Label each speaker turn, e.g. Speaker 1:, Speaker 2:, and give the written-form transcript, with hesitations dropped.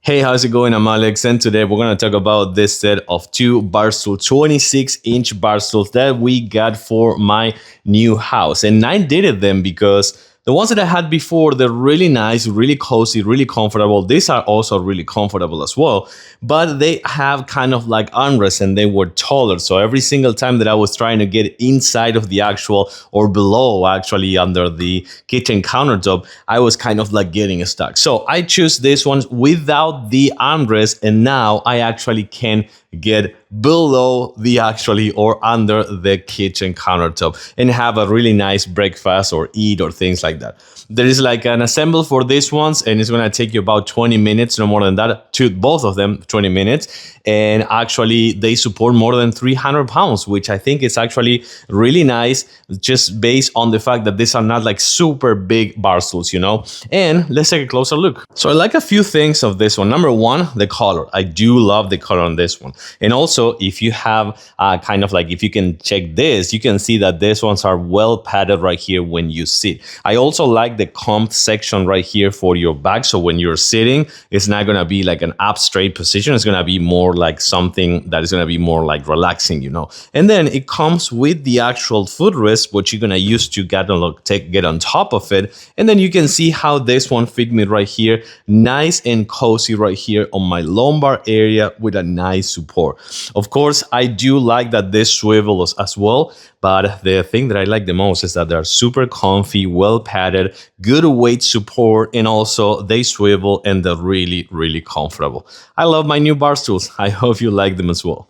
Speaker 1: Hey, how's it going? I'm Alex, and today we're going to talk about this set of two bar stools, 26-inch bar stools that we got for my new house. And I did them because the ones that I had before, they're really nice, really cozy, really comfortable. These are also really comfortable as well, but they have kind of like armrests and they were taller. So every single time that I was trying to get inside of the actual or below actually under the kitchen countertop, I was kind of like getting stuck. So I choose this one without the armrest, and now I actually can get below the actually or under the kitchen countertop and have a really nice breakfast or eat or things like that. There is like an assemble for these ones, and it's going to take you about 20 minutes, no more than that, to both of them 20 minutes. And actually they support more than 300 pounds, which I think is actually really nice, just based on the fact that these are not like super big bar stools, you know. And let's take a closer look. So I like a few things of this one. Number one, the color. I do love the color on this one. And also, if you have kind of like, if you can check this, you can see that these ones are well padded right here when you sit. I also like the comp section right here for your back. So when you're sitting, it's not going to be like an up straight position. It's going to be more like something that is going to be more like relaxing, you know. And then it comes with the actual footrest, which you're going to use to get on top of it. And then you can see how this one fit me right here. Nice and cozy right here on my lumbar area with a nice support. Of course, I do like that this swivels as well, but the thing that I like the most is that they're super comfy, well padded, good weight support, and also they swivel and they're really, really comfortable. I love my new bar stools. I hope you like them as well.